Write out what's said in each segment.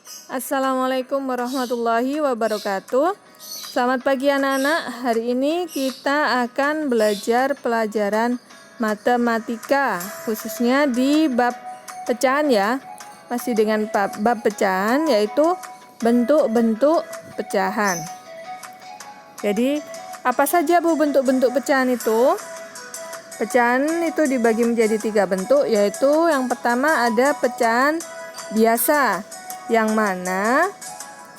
Assalamualaikum warahmatullahi wabarakatuh. Selamat pagi anak-anak. Hari ini kita akan belajar pelajaran matematika, khususnya di bab pecahan ya. Masih dengan bab pecahan, yaitu bentuk-bentuk pecahan. Jadi, apa saja Bu bentuk-bentuk pecahan itu? Pecahan itu dibagi menjadi 3 bentuk, yaitu yang pertama ada pecahan biasa, yang mana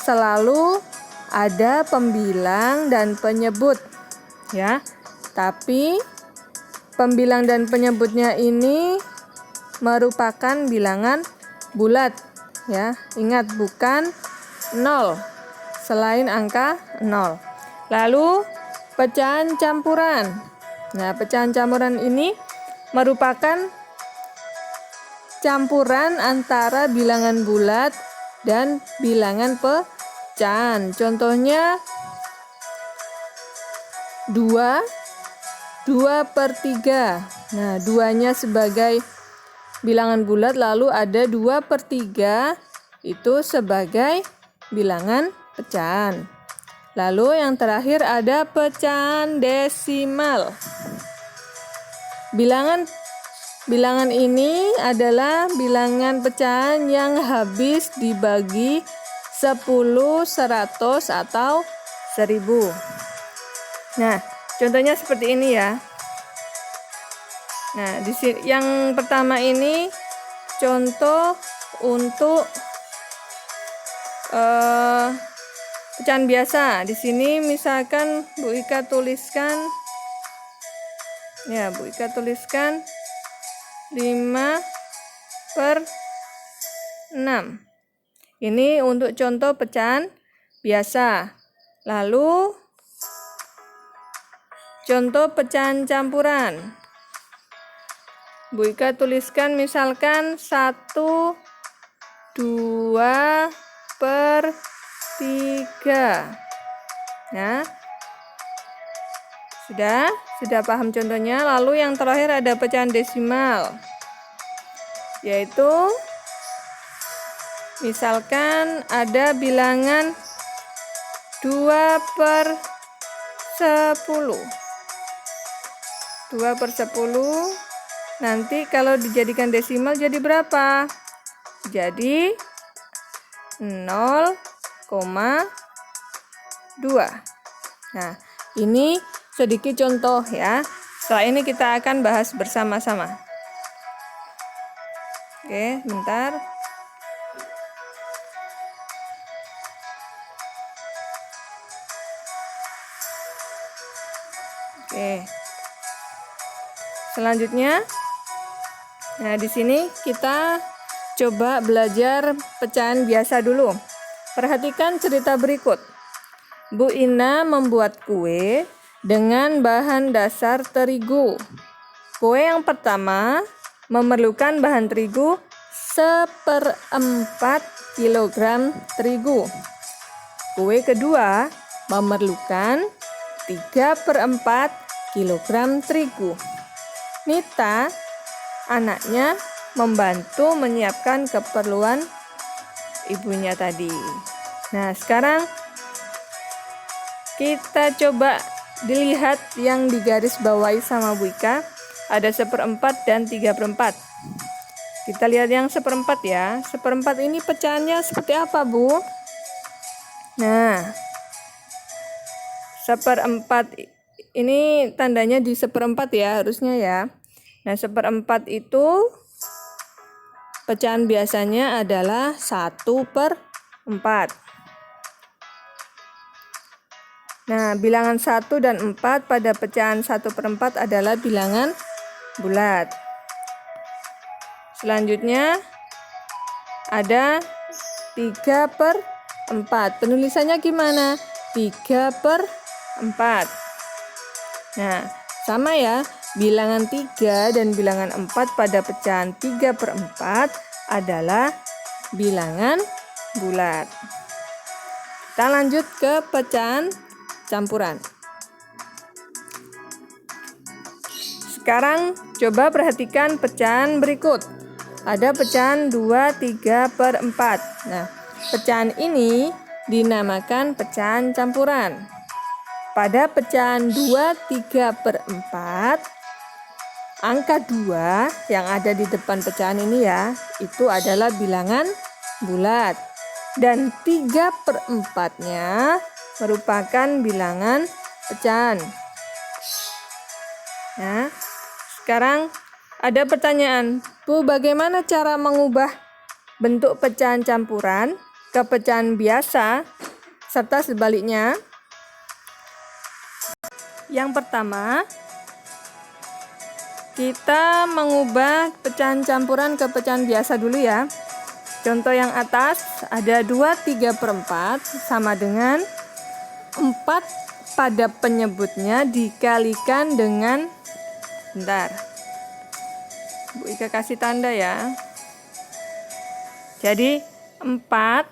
selalu ada pembilang dan penyebut ya. Tapi pembilang dan penyebutnya ini merupakan bilangan bulat ya. Ingat, bukan 0 selain angka 0. Lalu pecahan campuran. Nah, pecahan campuran ini merupakan campuran antara bilangan bulat dan bilangan pecahan. Contohnya 2/3. Nah, 2-nya sebagai bilangan bulat, lalu ada 2/3 itu sebagai bilangan pecahan. Lalu yang terakhir ada pecahan desimal. Bilangan ini adalah bilangan pecahan yang habis dibagi 10, 100, atau 1000. Nah, contohnya seperti ini ya. Nah, yang pertama ini contoh untuk pecahan biasa. Di sini misalkan Bu Ika tuliskan 5/6. Ini untuk contoh pecahan biasa. Lalu contoh pecahan campuran. Bu Ika tuliskan misalkan 1/2/3. Nah, sudah paham contohnya. Lalu yang terakhir ada pecahan desimal, yaitu misalkan ada bilangan 2/10. 2/10 nanti kalau dijadikan desimal jadi berapa? Jadi 0,2. Nah, ini sedikit contoh ya. Setelah ini kita akan bahas bersama-sama. Oke, bentar. Oke. Selanjutnya, nah di sini kita coba belajar pecahan biasa dulu. Perhatikan cerita berikut. Bu Ina membuat kue dengan bahan dasar terigu. Kue yang pertama memerlukan bahan terigu 1/4 kg terigu. Kue kedua memerlukan 3/4 kg terigu. Nita, anaknya, membantu menyiapkan keperluan ibunya tadi. Nah, sekarang kita coba dilihat yang digaris bawahi sama Bu Ika. Ada 1/4 dan 3/4. Kita lihat yang 1/4 ya. 1/4 ini pecahannya seperti apa, Bu? Nah, 1/4 ini tandanya di 1/4 ya, harusnya ya. Nah, 1/4 itu pecahan biasanya adalah 1/4. Nah, bilangan 1 dan 4 pada pecahan 1/4 adalah bilangan bulat. Selanjutnya ada 3/4. Penulisannya gimana? 3/4. Nah, sama ya. Bilangan 3 dan bilangan 4 pada pecahan 3/4 adalah bilangan bulat. Kita lanjut ke pecahan campuran. Sekarang coba perhatikan pecahan berikut. Ada pecahan 2/3/4. Nah, pecahan ini dinamakan pecahan campuran. Pada pecahan 2/3/4, angka 2 yang ada di depan pecahan ini ya, itu adalah bilangan bulat. Dan 3/4-nya merupakan bilangan pecahan. Nah, sekarang ada pertanyaan, Bu, bagaimana cara mengubah bentuk pecahan campuran ke pecahan biasa serta sebaliknya? Yang pertama, kita mengubah pecahan campuran ke pecahan biasa dulu ya. Contoh yang atas ada 2/3/4 sama dengan 4 pada penyebutnya dikalikan dengan, bentar, Bu Ika kasih tanda ya. Jadi 4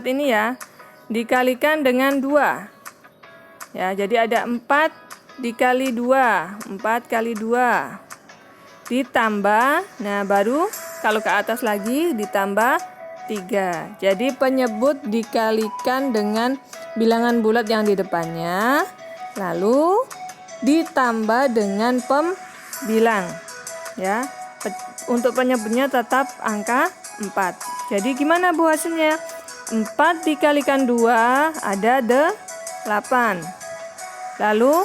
ini ya dikalikan dengan 2 ya, jadi ada 4 dikali 2, 4 kali 2 ditambah, nah baru kalau ke atas lagi ditambah 3. Jadi penyebut dikalikan dengan bilangan bulat yang di depannya, lalu ditambah dengan pembilang ya. Untuk penyebutnya tetap angka 4. Jadi gimana Bu hasilnya? 4 dikalikan 2 ada 8. Lalu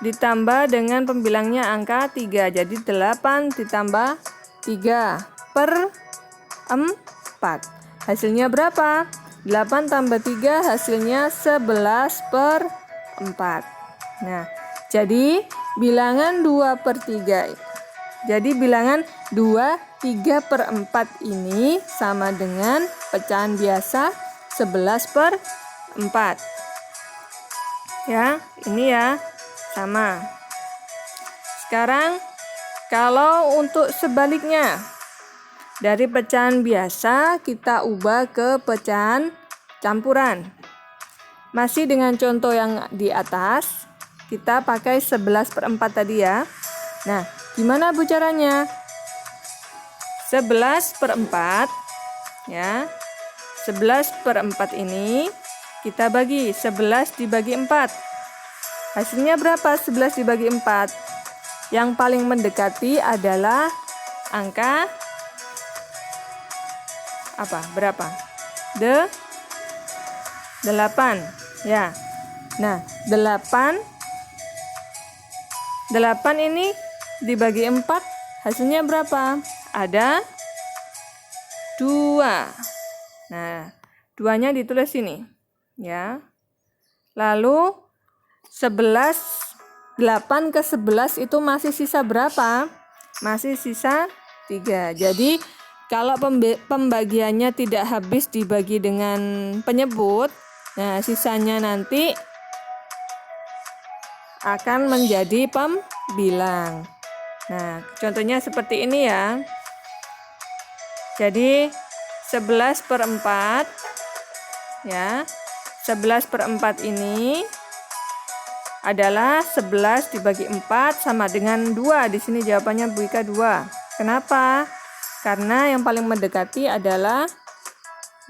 ditambah dengan pembilangnya angka 3. Jadi 8 ditambah 3/4. Hasilnya berapa? 8 tambah 3 hasilnya 11/4. Nah, jadi bilangan 2/3. Jadi bilangan 2/3/4 ini sama dengan pecahan biasa 11/4. Ya, ini ya. Sama. Sekarang kalau untuk sebaliknya, dari pecahan biasa kita ubah ke pecahan campuran. Masih dengan contoh yang di atas, kita pakai 11/4 tadi ya. Nah, gimana Bu caranya? 11/4 ya. 11/4 ini kita bagi, 11 dibagi 4. Hasilnya berapa? 11 dibagi 4. Yang paling mendekati adalah angka apa? Berapa? 8 ya. Nah, 8 ini dibagi 4 hasilnya berapa? Ada 2. Nah, 2-nya ditulis sini ya. Lalu 8 ke 11 itu masih sisa berapa? Masih sisa 3. Jadi kalau pembagiannya tidak habis dibagi dengan penyebut, nah sisanya nanti akan menjadi pembilang. Nah, contohnya seperti ini ya. Jadi 11/4 ya. 11/4 ini adalah 11 dibagi 4 sama dengan 2. Di sini jawabannya Bu Ika 2. Kenapa? Karena yang paling mendekati adalah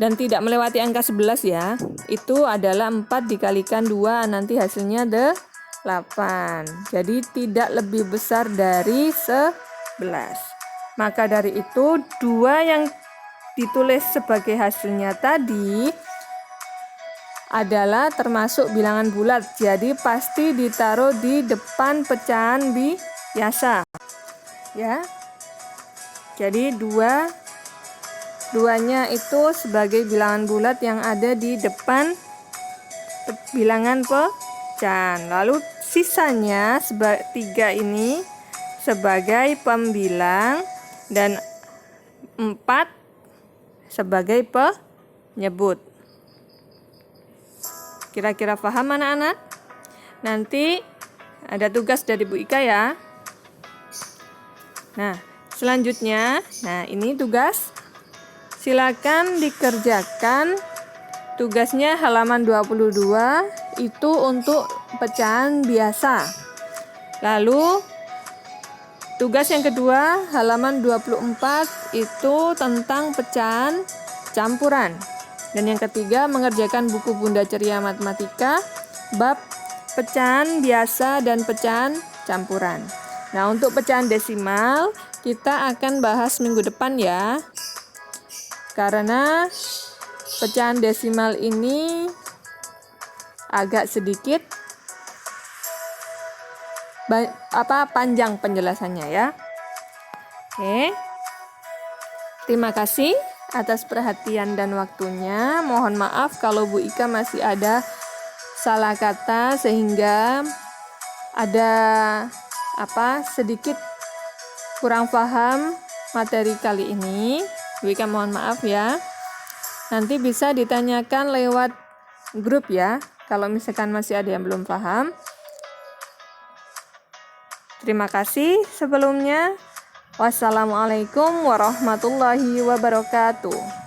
dan tidak melewati angka 11 ya. Itu adalah 4 dikalikan 2, nanti hasilnya 8. Jadi tidak lebih besar dari 11. Maka dari itu 2 yang ditulis sebagai hasilnya tadi adalah termasuk bilangan bulat, jadi pasti ditaruh di depan pecahan biasa ya. Jadi 2-nya itu sebagai bilangan bulat yang ada di depan bilangan pecahan. Lalu sisanya 3 ini sebagai pembilang dan 4 sebagai penyebut. Kira-kira paham anak-anak? Nanti ada tugas dari Bu Ika ya. Nah, selanjutnya, ini tugas. Silakan dikerjakan. Tugasnya halaman 22 itu untuk pecahan biasa. Lalu Tugas yang kedua, halaman 24 itu tentang pecahan campuran. Dan yang ketiga, mengerjakan buku Bunda Ceria Matematika, bab pecahan biasa dan pecahan campuran. Nah, untuk pecahan desimal, kita akan bahas minggu depan ya. Karena pecahan desimal ini agak sedikit panjang penjelasannya ya. Oke. Terima kasih atas perhatian dan waktunya. Mohon maaf kalau Bu Ika masih ada salah kata sehingga ada sedikit kurang paham materi kali ini. Bu Ika mohon maaf ya. Nanti bisa ditanyakan lewat grup ya, kalau misalkan masih ada yang belum paham. Terima kasih sebelumnya. Wassalamualaikum warahmatullahi wabarakatuh.